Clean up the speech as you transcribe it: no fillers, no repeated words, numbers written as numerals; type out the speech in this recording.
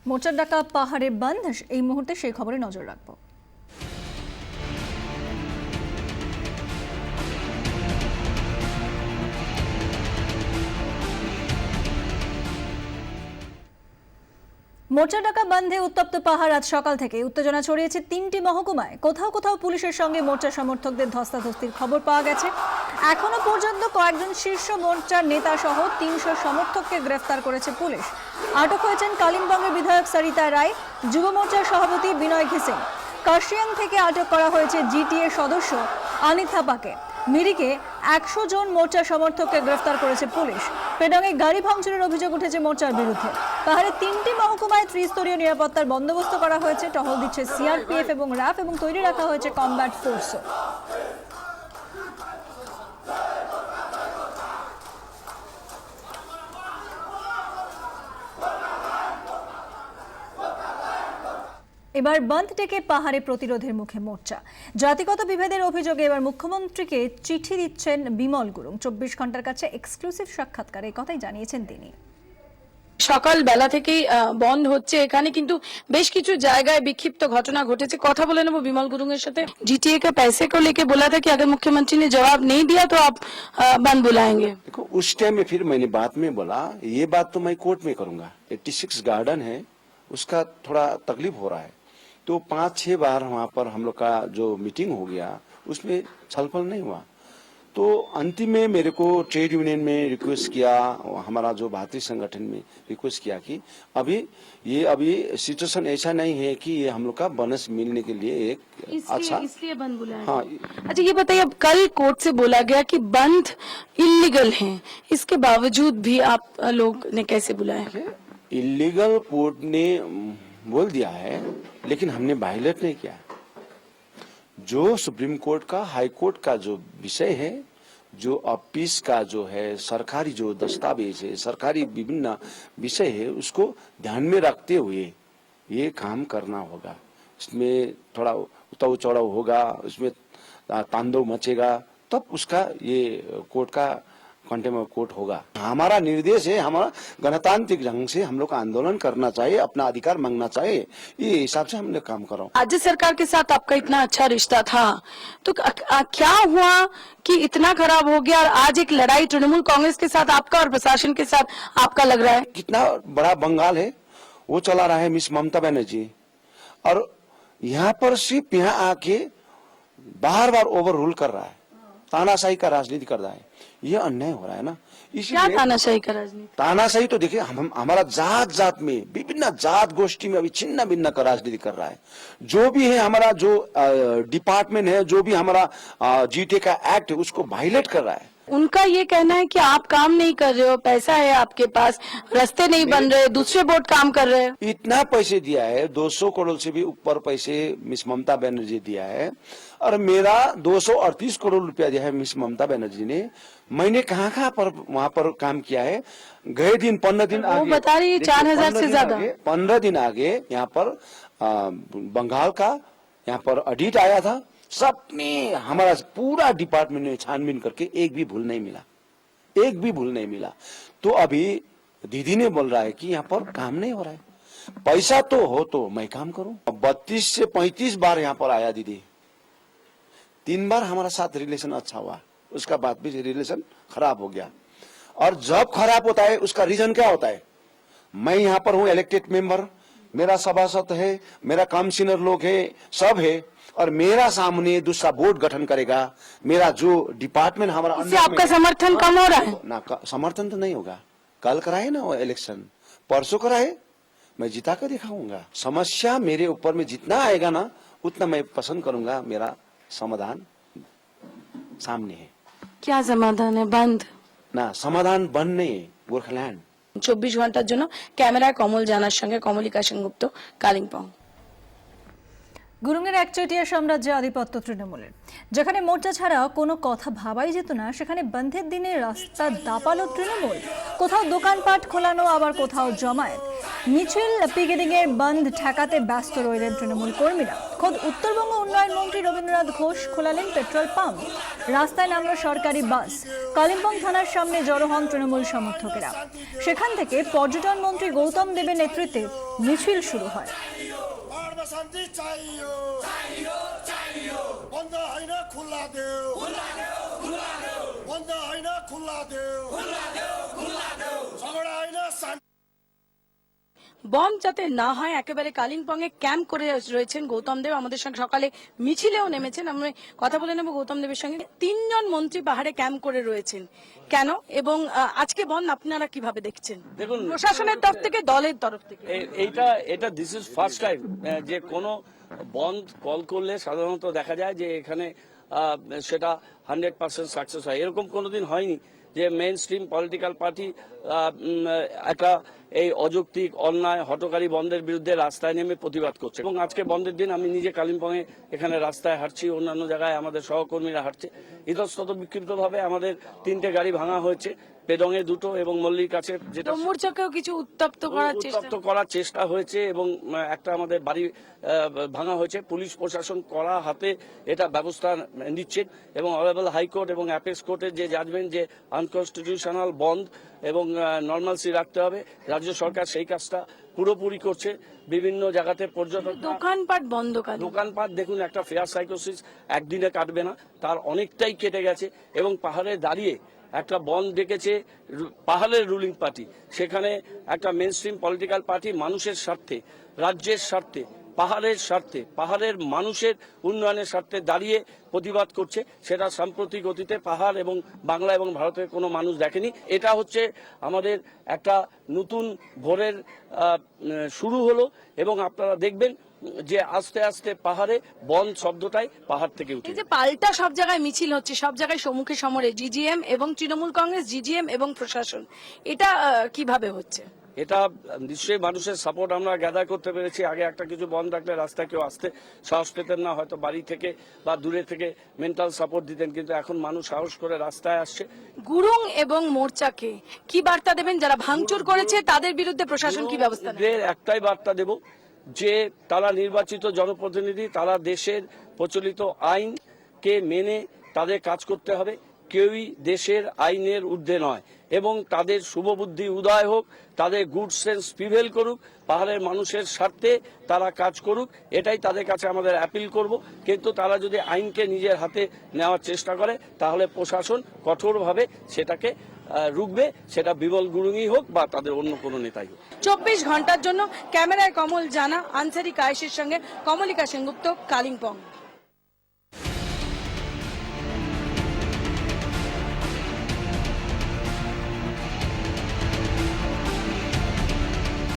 মোর্চার ডাকা পাহাড়ে বন্ধ এই মুহূর্তে সেই খবরে নজর রাখবো। মোর্চা ডাকা বন্ধে উত্তপ্ত পাহাড়। আজ সকাল থেকে উত্তেজনা ছড়িয়েছে তিনটি মহকুমায়। কোথাও কোথাও পুলিশের সঙ্গে মোর্চা সমর্থকদের ধস্তাধস্তির খবর পাওয়া গেছে। এখনো পর্যন্ত কয়েকজন শীর্ষ মোর্চার নেতা সহ ৩০০ সমর্থককে গ্রেফতার করেছে পুলিশ। আটক হয়েছেন কালিম্পংয়ের বিধায়ক সরিতা রায়, যুব মোর্চার সভাপতি বিনয় ঘিসিং। কার্শিয়াং থেকে আটক করা হয়েছে জিটিএ সদস্য আনিত থাপাকে। মিরিকে ১০০ জন মোর্চা সমর্থককে গ্রেফতার করেছে পুলিশ। পেডংয়ে গাড়ি ভাঙচুরের অভিযোগ উঠেছে মোর্চার বিরুদ্ধে। পাহাড়ে তিনটি মহকুমায় ত্রিস্তরীয় নিরাপত্তার বন্দোবস্ত করা হয়েছে। টহল দিচ্ছে সিআরপিএফ এবং র্যাফ এবং তৈরি রাখা হয়েছে কমব্যাট ফোর্সও। এবার বন্ধ ডেকে পাহাড়ে প্রতিরোধের মুখে মোর্চা। জাতিগত বিভেদের অভিযোগে এবার মুখ্যমন্ত্রীকে চিঠি দিচ্ছেন বিমল গুরুং। ২৪ ঘন্টার কাছে এক্সক্লুসিভ সাক্ষাৎকারে কথাই জানিয়েছেন তিনি। সকাল বেলা থেকেই বন্ধ হচ্ছে এখানে, কিন্তু বেশ কিছু জায়গায় বিক্ষিপ্ত ঘটনা ঘটেছে। কথা বলে নেব বিমল গুরুং এর সাথে। जीटीए के पैसे को लेके बोला था कि अगर मुख्यमंत्री ने जवाब नहीं दिया तो आप बंद बुलाएंगे। देखो उस टाइम में फिर मैंने बाद में बोला ये बात तो मैं कोर्ट में करूंगा। 86 गार्डन है उसका थोड़ा तकलीफ हो रहा है, तो 5-6 बार वहां पर हम लोग का जो मीटिंग हो गया उसमें छलफल नहीं हुआ। तो अंतिम में मेरे को ट्रेड यूनियन में रिक्वेस्ट किया, हमारा जो भारतीय संगठन में रिक्वेस्ट किया कि अभी सिचुएशन ऐसा नहीं है कि ये हम लोग का बोनस मिलने के लिए एक अच्छा इसलिए बंद बुलाया। हाँ। अच्छा ये बताइए, अब कल कोर्ट से बोला गया कि बंद इलीगल है, इसके बावजूद भी आप लोग ने कैसे बुलाया? इलीगल कोर्ट ने बोल दिया है, लेकिन हमने वायलेट नहीं किया। जो सुप्रीम कोर्ट का, हाई कोर्ट का जो विषय है, जो ऑफिस का जो है सरकारी जो दस्तावेज है, सरकारी विभिन्न विषय है, उसको ध्यान में रखते हुए ये काम करना होगा। इसमें थोड़ा उतार चढ़ाव होगा, उसमें तांडव मचेगा, तब उसका ये कोर्ट का कंटेम्प्ट कोर्ट होगा। हमारा निर्देश है, हमारा गणतांत्रिक ढंग से हम लोग का आंदोलन करना चाहिए, अपना अधिकार मांगना चाहिए, ये हिसाब से हमने काम करा। राज्य सरकार के साथ आपका इतना अच्छा रिश्ता था, तो क्या हुआ कि इतना खराब हो गया और आज एक लड़ाई तृणमूल कांग्रेस के साथ आपका और प्रशासन के साथ आपका लग रहा है? कितना बड़ा बंगाल है वो चला रहा है मिस ममता बनर्जी, और यहाँ पर सिर्फ यहाँ आके बार बार ओवर रूल कर रहा है, तानाशाही का राजनीति कर रहा है। ये अन्याय हो रहा है ना। क्या तानाशाही का राजनीति? तानाशाही तो देखिए, हमारा जात जात में विभिन्न जात गोष्ठी में अभी छिन्न भिन्न का राजनीति कर रहा है। जो भी है हमारा जो डिपार्टमेंट है, जो भी हमारा जीटीए का एक्ट है, उसको वायलेट कर रहा है। उनका ये कहना है कि आप काम नहीं कर रहे हो, पैसा है आपके पास, रास्ते नहीं बन रहे, दूसरे बोर्ड काम कर रहे हैं। इतना पैसे दिया है, 200 करोड़ से भी ऊपर पैसे मिस ममता बनर्जी दिया है, और मेरा 238 करोड़ रुपया दिया है मिस ममता बनर्जी ने। मैंने कहाँ पर वहाँ पर काम किया है। गए दिन 15 दिन वो आगे बता रही है 4000 से ज्यादा। 15 दिन आगे यहाँ पर बंगाल का यहाँ पर ऑडिट आया था, सबने हमारा पूरा डिपार्टमेंट ने छानबीन करके एक भी भूल नहीं मिला, एक भी भूल नहीं मिला। तो अभी दीदी ने बोल रहा है कि यहाँ पर काम नहीं हो रहा है। पैसा तो हो तो मैं काम करूं। 32 से 35 बार यहाँ पर आया दीदी, 3 बार हमारा साथ रिलेशन अच्छा हुआ, उसका बाद भी रिलेशन खराब हो गया। और जब खराब होता है उसका रीजन क्या होता है? मैं यहाँ पर हूँ इलेक्टेड मेंबर, मेरा सभासद है, मेरा काउंसिलर लोग है, सब है, और मेरा सामने दूसरा बोर्ड गठन करेगा, मेरा जो डिपार्टमेंट हमारा इससे आपका समर्थन कम हो रहा है ना। समर्थन तो नहीं होगा। कल कराए ना वो इलेक्शन, परसों कराए, मैं जिता कर दिखाऊंगा। समस्या मेरे ऊपर में जितना आएगा ना उतना मैं पसंद करूंगा, मेरा समाधान सामने है। क्या समाधान है? बंद ना, समाधान बंद नहीं है। गोरखालैंड 24 ঘন্টার জন্য ক্যামেরায় কমল জানার সঙ্গে কমলিকা সেনগুপ্ত, কালিম্পং। গুরুঙের একচেটিয়া সাম্রাজ্যে আধিপত্য তৃণমূলের, যেখানে মোর্চা ছাড়া কোনো কথা ভাবাই যেত না, সেখানে বন্ধের দিনে রাস্তা দাপালো তৃণমূল। কোথাও দোকানপাট খোলানো, আবার কোথাও জমায়েত মিছিল, পিকেটিং এর বন্ধ ঠেকাতে ব্যস্ত রইলেন তৃণমূল কর্মীরা। খোদ উত্তরবঙ্গ উন্নয়ন মন্ত্রী রবীন্দ্রনাথ ঘোষ খোলালেন পেট্রোল পাম্প, রাস্তায় নামল সরকারি বাস। কালিম্পং থানার সামনে জড়ো হন তৃণমূল সমর্থকেরা। সেখান থেকে পর্যটন মন্ত্রী গৌতম দেবের নেতৃত্বে মিছিল শুরু হয়। শান্তি চাইও বন্ধ হয় না খোলা দেও বন্ধ হয় না খোলা দেও ঝগড়া হয় না বন্ধ যাতে না হয় একেবারে কালিম্পং এ ক্যাম্প করে রয়েছেন গৌতম দেব। আমাদের সঙ্গে সকালে মিছিলেও নেমেছেন। আমরা কথা বলে নেব গৌতম দেবের সঙ্গে। 3 জন মন্ত্রী পাহাড়ে ক্যাম্প করে রয়েছেন কেন, এবং আজকে বন্ধ আপনারা কিভাবে দেখছেন? দেখুন, প্রশাসনের তরফ থেকে, দলের তরফ থেকে। এটা দিস ইজ ফার্স্ট টাইম যে কোনো বন্ধ কল করলে সাধারণত দেখা যায় যে এখানে সেটা 100% সাকসেস হয়। এরকম কোনোদিন হয়নি যে মেইন স্ট্রিম পলিটিক্যাল পার্টি একটা এই অযৌক্তিক অন্যায় হঠকারী বন্ধের বিরুদ্ধে রাস্তায় নেমে প্রতিবাদ করছে। এবং আজকে বন্ধের দিন আমি নিজে কালিম্পংয়ে এখানে রাস্তায় হাঁটছি, অন্যান্য জায়গায় আমাদের সহকর্মীরা হাঁটছে। ইতস্তত বিক্ষিপ্তভাবে আমাদের 3টে গাড়ি ভাঙা হয়েছে, পেদংয়ে 2টো এবং মল্লির কাছে যেটা মোর্চাকেও কিছু উত্তপ্ত করার চেষ্টা হয়েছে এবং একটা আমাদের বাড়ি ভাঙা হয়েছে। পুলিশ প্রশাসন কড়া হাতে এটা ব্যবস্থা নিচ্ছে এবং অনারেবল হাইকোর্ট এবং অ্যাপেক্স কোর্টের যে জাজমেন্ট যে আনকনস্টিটিউশনাল বন্ধ এবং নর্মালসি রাখতে হবে, রাজ্য সরকার সেই কাজটা পুরোপুরি করছে। বিভিন্ন জায়গাতে পর্যটক দোকানপাট বন্ধ, দোকানপাট দেখুন, একটা ফেয়ার সাইকোসিস একদিনে কাটবে না, তার অনেকটাই কেটে গেছে। এবং পাহাড়ে দাঁড়িয়ে একটা বন্ধ ডেকেছে পাহাড়ের রুলিং পার্টি, সেখানে একটা মেইন স্ট্রিম পলিটিক্যাল পার্টি মানুষের স্বার্থে, রাজ্যের স্বার্থে, পাহাড়ের স্বার্থে, পাহাড়ের মানুষের উন্নয়নের স্বার্থে দাঁড়িয়ে প্রতিবাদ করছে। সেটা সাম্প্রতিক অতীতে পাহাড় এবং বাংলা এবং ভারতের কোনো মানুষ দেখেনি। এটা হচ্ছে আমাদের একটা নতুন ভোরের শুরু হলো এবং আপনারা দেখবেন যে আস্তে আস্তে পাহাড়ে বন্ধ শব্দটাই পাহাড় থেকে উঠে। এই যে পাল্টা সব জায়গায় মিছিল হচ্ছে, সব জায়গায় সম্মুখে সমরে জিজিএম এবং তৃণমূল কংগ্রেস, জিজিএম এবং প্রশাসন, এটা কিভাবে হচ্ছে? এটা নিশ্চয়ই মানুষের সাপোর্ট আমরা গ্যাদার করতে পেরেছি। আগে একটা কিছু বন্ধ রাখলে রাস্তায় কেউ আসতে সাহস পেতেন না, হয়তো বাড়ি থেকে বা দূরে থেকে মেন্টাল সাপোর্ট দিতেন, কিন্তু এখন মানুষ সাহস করে রাস্তায় আসছে। গুরুং এবং মোর্চাকে কি বার্তা দেবেন? যারা ভাঙচুর করেছে তাদের বিরুদ্ধে প্রশাসন কি ব্যবস্থা নেবে? একটাই বার্তা দেব যে তারা নির্বাচিত জনপ্রতিনিধি, তারা দেশের প্রচলিত আইনকে মেনে তাদের কাজ করতে হবে। কেউই দেশের আইনের ঊর্ধ্বে নয় এবং তাদের শুভবুদ্ধি উদয় হোক, তাদের গুড সেন্স প্রিভেল করুক, পাহাড়ের মানুষের স্বার্থে তারা কাজ করুক, এটাই তাদের কাছে আমাদের অ্যাপিল করব। কিন্তু তারা যদি আইনকে নিজের হাতে নেওয়ার চেষ্টা করে তাহলে প্রশাসন কঠোরভাবে সেটাকে রুখবে, সেটা বিমল গুরুংই হোক বা তাদের অন্য কোনো নেতাই হোক। 24 ঘন্টার জন্য ক্যামেরায় কমল জানা, আনসারি কায়েসের সঙ্গে কমলিকা সেনগুপ্ত, কালিম্পং।